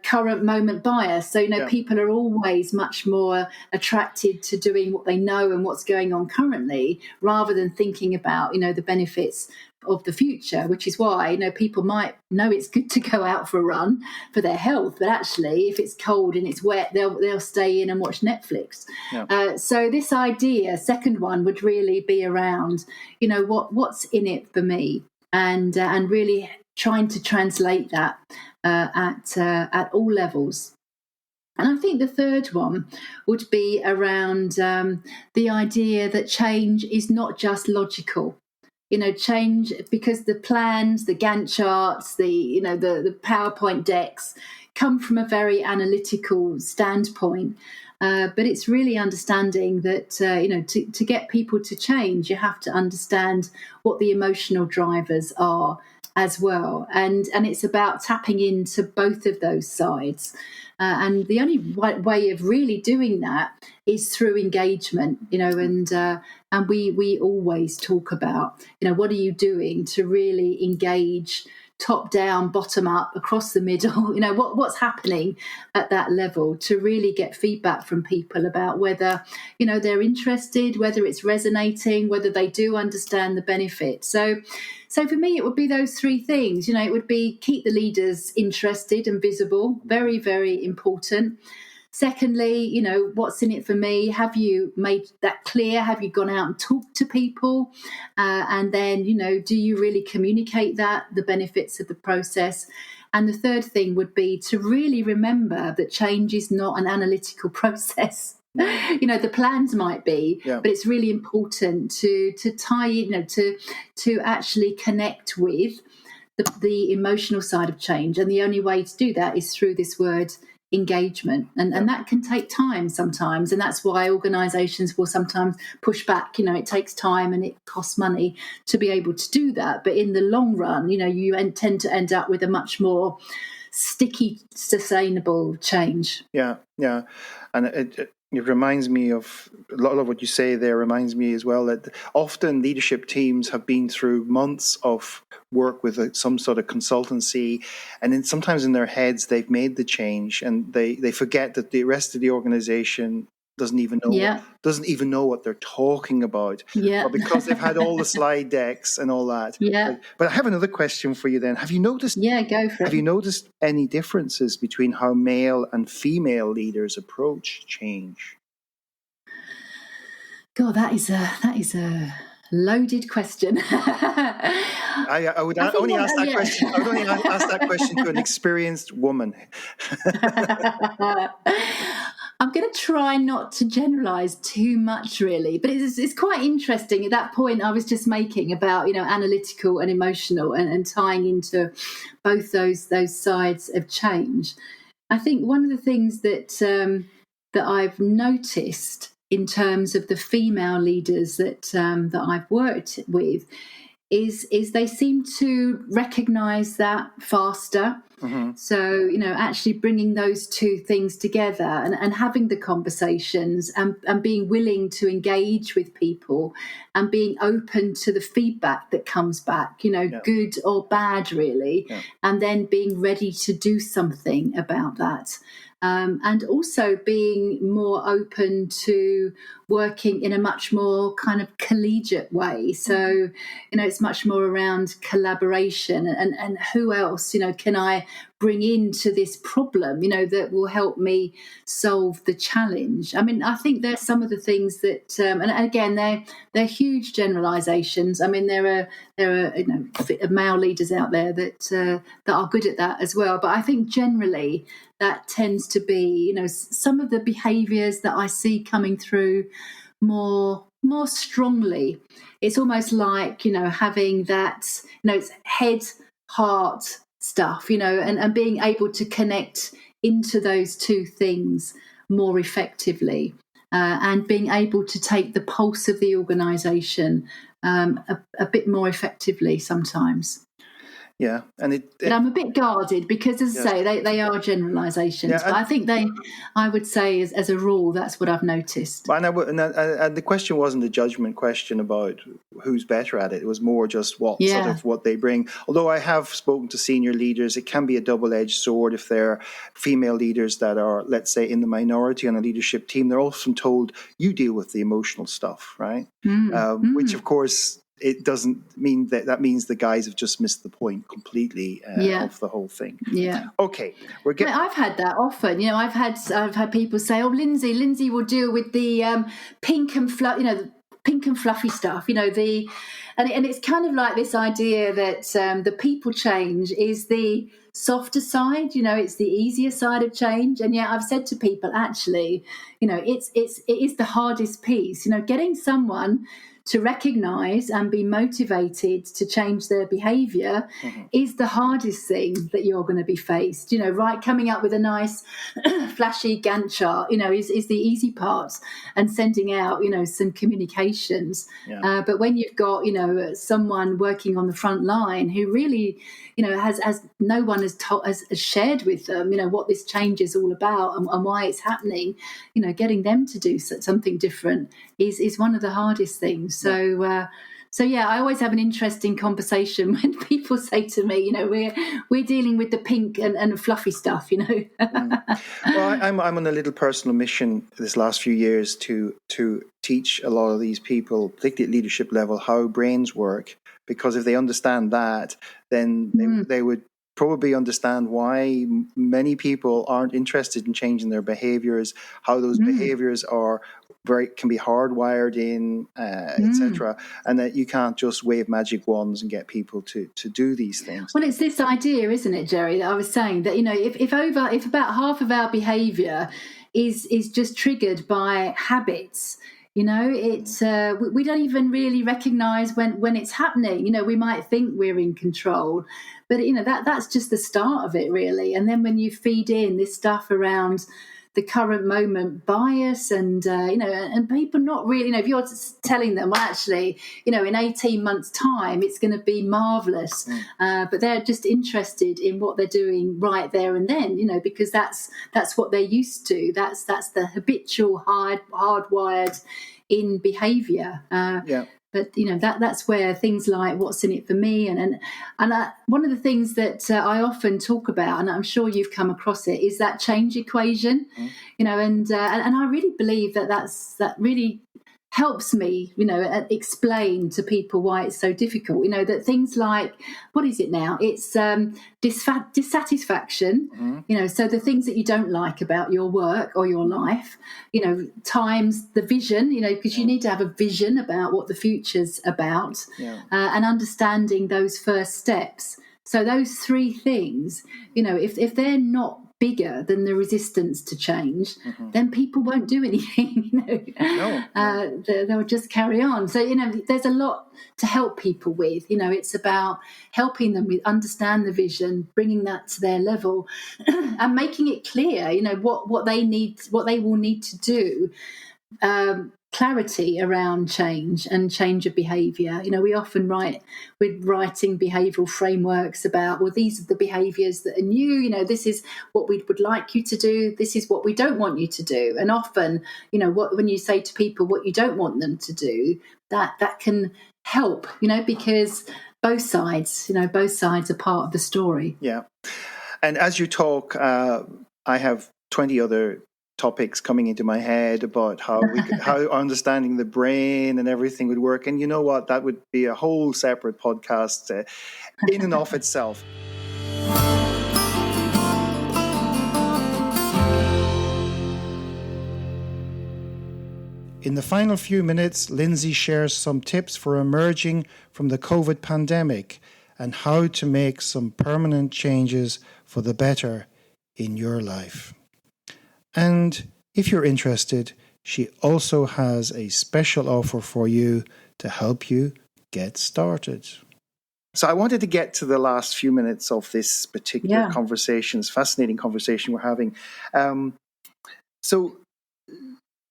[SPEAKER 2] current moment bias. So, people are always much more attracted to doing what they know and what's going on currently, rather than thinking about, the benefits of the future, which is why, people might know it's good to go out for a run for their health, but actually if it's cold and it's wet, they'll stay in and watch Netflix. Yeah. So this idea, second one, would really be around, what's in it for me, and really trying to translate that at all levels. And I think the third one would be around the idea that change is not just logical. Change, because the plans, the Gantt charts, the PowerPoint decks come from a very analytical standpoint. But it's really understanding that, to get people to change, you have to understand what the emotional drivers are as well. And it's about tapping into both of those sides. And the only way of really doing that is through engagement, and we always talk about, what are you doing to really engage top down, bottom up, across the middle, what's happening at that level, to really get feedback from people about whether, they're interested, whether it's resonating, whether they do understand the benefit. So for me, it would be those three things. It would be keep the leaders interested and visible, very, very important. Secondly, what's in it for me? Have you made that clear? Have you gone out and talked to people? And then, do you really communicate the benefits of the process? And the third thing would be to really remember that change is not an analytical process. The plans might be, but it's really important to tie, to actually connect with the emotional side of change. And the only way to do that is through this word engagement. And that can take time sometimes. And that's why organisations will sometimes push back. It takes time and it costs money to be able to do that. But in the long run, you tend to end up with a much more sticky, sustainable change.
[SPEAKER 1] Yeah. And it reminds me of a lot of what you say there. Reminds me as well that often leadership teams have been through months of work with some sort of consultancy, and then sometimes in their heads they've made the change and they forget that the rest of the organization doesn't even know what they're talking about.
[SPEAKER 2] Yeah.
[SPEAKER 1] But because they've had all the slide decks and all that.
[SPEAKER 2] Yeah.
[SPEAKER 1] But I have another question for you then. Have you noticed?
[SPEAKER 2] Yeah, go for it.
[SPEAKER 1] Have you noticed any differences between how male and female leaders approach change?
[SPEAKER 2] God, that is a loaded question.
[SPEAKER 1] I would only ask that question. I would only ask that question to an experienced woman.
[SPEAKER 2] I'm going to try not to generalise too much, really, but it's quite interesting at that point I was just making about analytical and emotional and tying into both those sides of change. I think one of the things that I've noticed in terms of the female leaders that I've worked with is they seem to recognise that faster.
[SPEAKER 1] Mm-hmm.
[SPEAKER 2] So, actually bringing those two things together and having the conversations and being willing to engage with people and being open to the feedback that comes back, good or bad, really, and then being ready to do something about that. And also being more open to working in a much more kind of collegiate way. So, it's much more around collaboration and who else, can I bring into this problem, that will help me solve the challenge. I mean, I think there's some of the things that, and again, they're huge generalizations. I mean, there are male leaders out there that are good at that as well. But I think generally that tends to be, some of the behaviours that I see coming through more strongly. It's almost like, having that, it's head, heart stuff, and being able to connect into those two things more effectively, and being able to take the pulse of the organisation a bit more effectively sometimes.
[SPEAKER 1] Yeah,
[SPEAKER 2] but I'm a bit guarded because, as I say, they are generalisations. But I think I would say, as a rule, that's what I've noticed.
[SPEAKER 1] And the question wasn't a judgment question about who's better at it. It was more just what they bring. Although I have spoken to senior leaders, it can be a double-edged sword if they're female leaders that are, let's say, in the minority on a leadership team. They're often told, you deal with the emotional stuff, right? Which, of course, it doesn't mean that means the guys have just missed the point completely of the whole thing.
[SPEAKER 2] Yeah.
[SPEAKER 1] Okay.
[SPEAKER 2] I've had that often. I've had people say, "Oh, Lindsey will deal with the pink and fluffy stuff." And it's kind of like this idea that the people change is the softer side. It's the easier side of change. And yet, I've said to people, actually, it is the hardest piece. Getting someone to recognise and be motivated to change their behaviour is the hardest thing that you're going to be faced. Coming up with a nice flashy Gantt chart, is the easy part, and sending out, some communications.
[SPEAKER 1] Yeah.
[SPEAKER 2] But when you've got, someone working on the front line who really, has no one has shared with them, what this change is all about and why it's happening, getting them to do something different is one of the hardest things. So I always have an interesting conversation when people say to me, we're dealing with the pink and fluffy stuff,
[SPEAKER 1] Well, I'm on a little personal mission this last few years to teach a lot of these people, particularly at leadership level, how brains work. Because if they understand that, then they would probably understand why many people aren't interested in changing their behaviors, how those behaviors can be hardwired in, etc., and that you can't just wave magic wands and get people to do these things.
[SPEAKER 2] Well, it's this idea, isn't it, Jerry, that I was saying that, if about half of our behaviour is just triggered by habits, it's we don't even really recognise when it's happening. We might think we're in control, but that's just the start of it, really. And then when you feed in this stuff around the current moment bias and people not really, if you're telling them, well, actually, in 18 months' time, it's going to be marvellous, but they're just interested in what they're doing right there and then, because that's what they're used to. That's the habitual hardwired in behaviour. But that's where things like what's in it for me, and one of the things that I often talk about, and I'm sure you've come across it, is that change equation. And I really believe that really helps me, explain to people why it's so difficult. That things like, what is it now? It's dissatisfaction. So the things that you don't like about your work or your life, times the vision. Because you need to have a vision about what the future's about, and understanding those first steps. So those three things, if they're not bigger than the resistance to change, then people won't do anything. They'll just carry on. So there's a lot to help people with. It's about helping them with understand the vision, bringing that to their level, and making it clear. What they need, what they will need to do. Clarity around change and change of behaviour. We often we're writing behavioural frameworks about, well, these are the behaviours that are new. This is what we would like you to do. This is what we don't want you to do. And often, when you say to people what you don't want them to do, that can help. Because both sides are part of the story.
[SPEAKER 1] Yeah. And as you talk, I have 20 other topics coming into my head about how understanding the brain and everything would work. And you know what? That would be a whole separate podcast in and of itself. In the final few minutes, Lindsey shares some tips for emerging from the COVID pandemic and how to make some permanent changes for the better in your life. And if you're interested, she also has a special offer for you to help you get started. So I wanted to get to the last few minutes of this particular conversation, this fascinating conversation we're having. So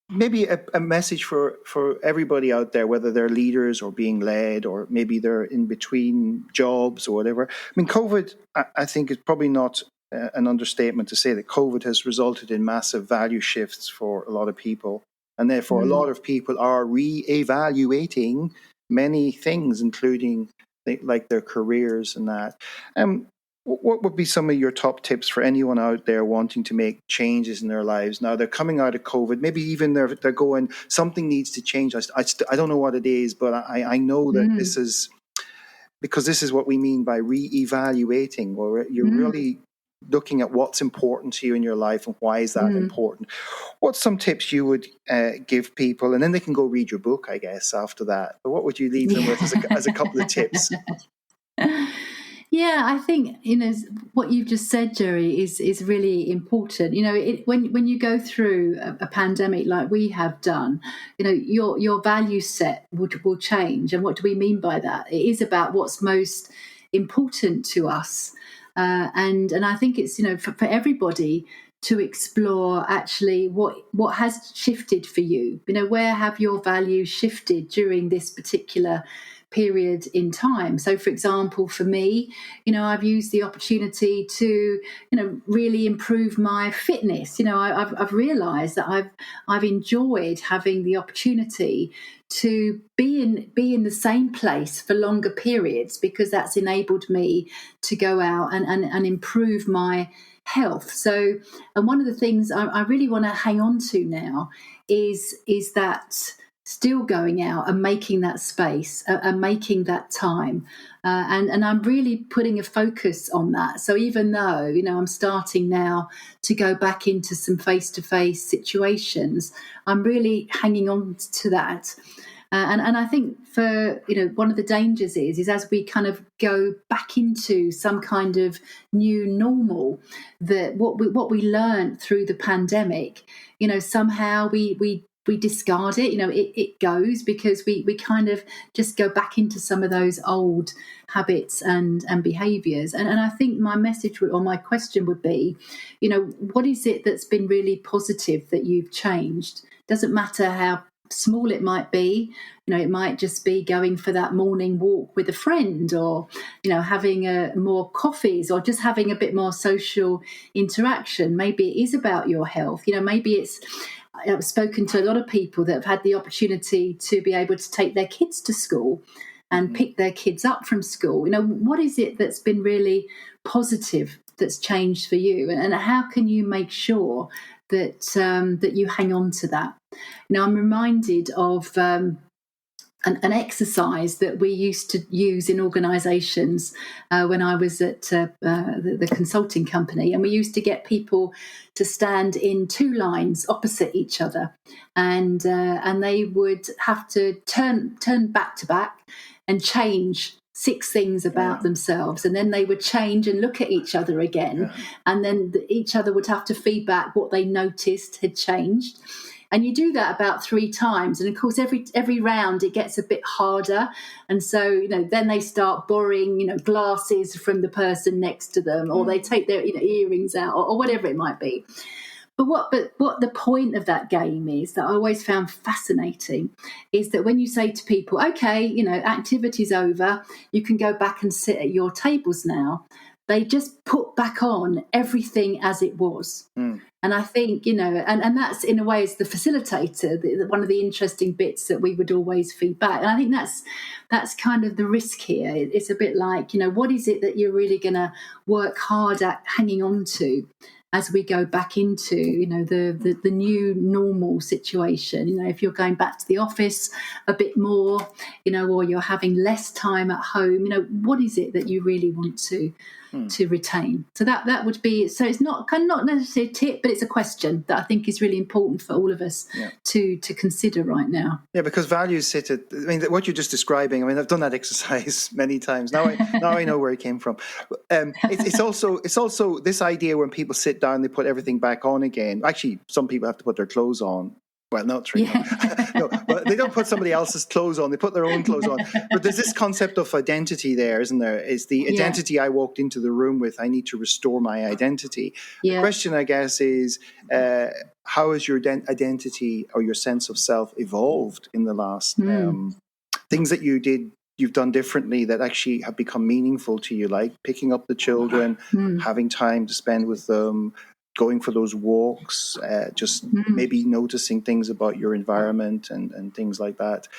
[SPEAKER 1] maybe a message for everybody out there, whether they're leaders or being led, or maybe they're in between jobs or whatever. I mean, COVID, I think, is probably not an understatement to say that COVID has resulted in massive value shifts for a lot of people. And therefore, a lot of people are re-evaluating many things, including like their careers and that. What would be some of your top tips for anyone out there wanting to make changes in their lives? Now they're coming out of COVID, maybe even they're going, something needs to change. I don't know what it is, but I know that this is, because this is what we mean by re-evaluating, where you're really looking at what's important to you in your life and why is that important. What's some tips you would give people? And then they can go read your book, I guess, after that. But what would you leave them with as a couple of tips?
[SPEAKER 2] Yeah, I think, what you've just said, Jerry, is really important. When you go through a pandemic like we have done, your value set will change. And what do we mean by that? It is about what's most important to us. And I think it's, for everybody to explore actually what has shifted for you. Where have your values shifted during this particular period in time? So, for example, for me, I've used the opportunity to, really improve my fitness. I've realised that I've enjoyed having the opportunity to be in the same place for longer periods, because that's enabled me to go out and improve my health. So, and one of the things I really want to hang on to now is that still going out and making that space and making that time. And I'm really putting a focus on that. So even though, I'm starting now to go back into some face-to-face situations, I'm really hanging on to that. And I think for, one of the dangers is as we kind of go back into some kind of new normal, that what we learned through the pandemic, somehow we discard it. It goes, because we kind of just go back into some of those old habits and behaviours. And I think my message or my question would be, what is it that's been really positive that you've changed? Doesn't matter how small it might be. It might just be going for that morning walk with a friend, or having more coffees, or just having a bit more social interaction. Maybe it is about your health. Maybe I've spoken to a lot of people that have had the opportunity to be able to take their kids to school and pick their kids up from school. What is it that's been really positive that's changed for you, and how can you make sure that you hang on to that? I'm reminded of an exercise that we used to use in organisations when I was at the consulting company, and we used to get people to stand in two lines opposite each other, and they would have to turn back to back and change 6 things about themselves, and then they would change and look at each other again, and then each other would have to feedback what they noticed had changed. And you do that about 3 times, and of course every round it gets a bit harder, and so then they start borrowing glasses from the person next to them, or they take their earrings out, or whatever it might be. But what the point of that game is, that I always found fascinating, is that when you say to people, okay, activity's over, you can go back and sit at your tables now, they just put back on everything as it was. And I think, and that's in a way as the facilitator, one of the interesting bits that we would always feed back. And I think that's kind of the risk here. It's a bit like, what is it that you're really going to work hard at hanging on to as we go back into, the new normal situation. If you're going back to the office a bit more, or you're having less time at home, what is it that you really want to retain? So that would be, so it's not necessarily a tip, but it's a question that I think is really important for all of us to consider right now.
[SPEAKER 3] Yeah, because values sit at, what you're just describing, I've done that exercise many times. Now I know where it came from. It's also this idea when people sit down, they put everything back on again. Actually, some people have to put their clothes on. Well, not true. Yeah. No, but they don't put somebody else's clothes on. They put their own clothes on. But there's this concept of identity there, isn't there? Is the identity I walked into the room with, I need to restore my identity. Yeah. The question, I guess, is how has your identity or your sense of self evolved in the last things that you've done differently that actually have become meaningful to you, like picking up the children, having time to spend with them, going for those walks, just maybe noticing things about your environment and things like that,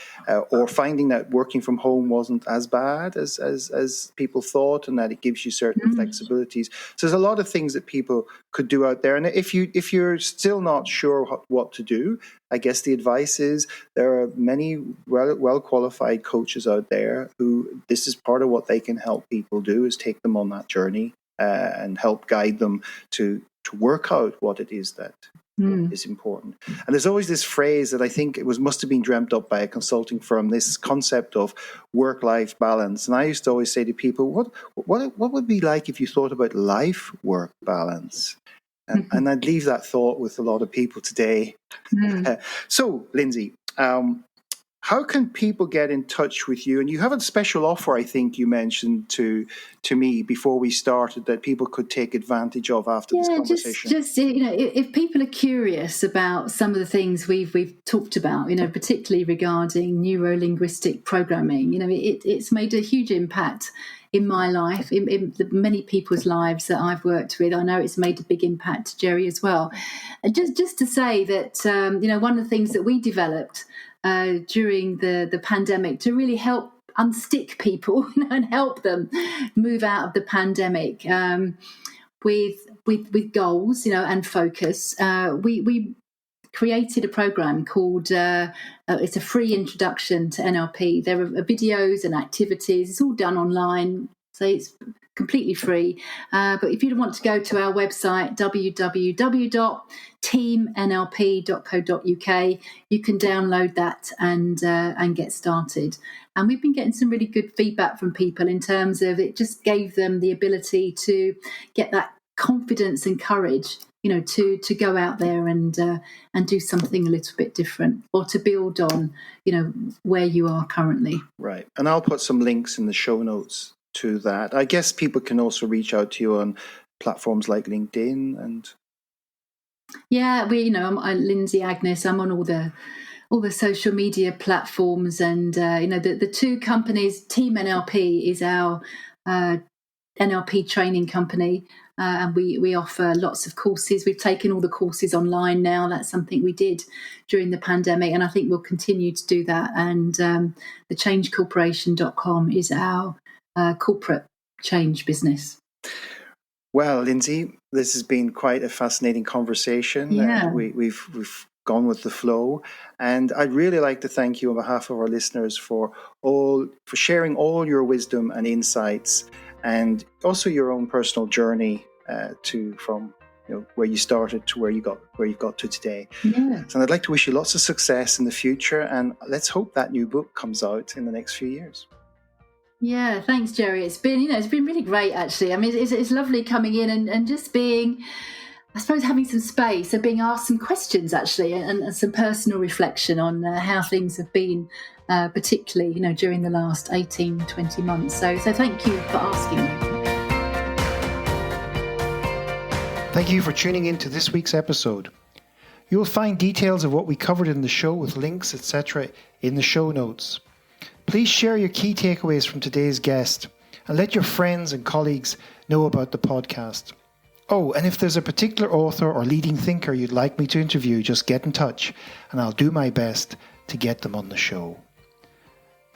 [SPEAKER 3] or finding that working from home wasn't as bad as people thought, and that it gives you certain flexibilities. So there's a lot of things that people could do out there. And if you're still not sure what to do, I guess the advice is there are many well qualified coaches out there who this is part of what they can help people do, is take them on that journey and help guide them to work out what it is that is important. And there's always this phrase that I think must have been dreamt up by a consulting firm, this concept of work-life balance. And I used to always say to people, what would it be like if you thought about life-work balance? And I'd leave that thought with a lot of people today. So, Lindsey, how can people get in touch with you? And you have a special offer, I think you mentioned to me before we started, that people could take advantage of after this conversation.
[SPEAKER 2] Just if people are curious about some of the things we've talked about, particularly regarding neuro-linguistic programming, it's made a huge impact in my life, in many people's lives that I've worked with. I know it's made a big impact to Jerry as well. And just to say that, one of the things that we developed during the pandemic to really help unstick people and help them move out of the pandemic with goals, and focus. We created a program called it's a free introduction to NLP. There are videos and activities. It's all done online, so it's completely free. But if you want to go to our website, www.teamnlp.co.uk, you can download that and get started. And we've been getting some really good feedback from people in terms of it just gave them the ability to get that confidence and courage, to go out there and do something a little bit different, or to build on, where you are currently.
[SPEAKER 3] Right. And I'll put some links in the show notes to that. I guess people can also reach out to you on platforms like LinkedIn and.
[SPEAKER 2] Yeah, I'm Lindsey Agnes. I'm on all the social media platforms, and the two companies. Team NLP is our NLP training company, and we offer lots of courses. We've taken all the courses online now. That's something we did during the pandemic, and I think we'll continue to do that. And the changecorporation.com is our corporate change business.
[SPEAKER 3] Well, Lindsey, this has been quite a fascinating conversation.
[SPEAKER 2] Yeah.
[SPEAKER 3] We've gone with the flow, and I'd really like to thank you on behalf of our listeners for sharing all your wisdom and insights, and also your own personal journey from where you started to where you've got to today.
[SPEAKER 2] Yeah.
[SPEAKER 3] And I'd like to wish you lots of success in the future, and let's hope that new book comes out in the next few years.
[SPEAKER 2] Yeah, thanks, Jerry. It's been really great, actually. I mean, it's lovely coming in and just being, I suppose, having some space, so being asked some questions, actually, and some personal reflection on how things have been, particularly, during the last 18, 20 months. So thank you for asking me.
[SPEAKER 1] Thank you for tuning in to this week's episode. You will find details of what we covered in the show with links, etc. in the show notes. Please share your key takeaways from today's guest and let your friends and colleagues know about the podcast. Oh, and if there's a particular author or leading thinker you'd like me to interview, just get in touch and I'll do my best to get them on the show.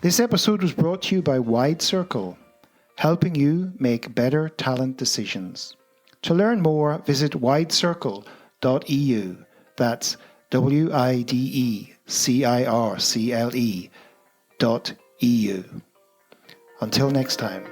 [SPEAKER 1] This episode was brought to you by Wide Circle, helping you make better talent decisions. To learn more, visit widecircle.eu. That's WIDECIRCLE.eu. Until next time.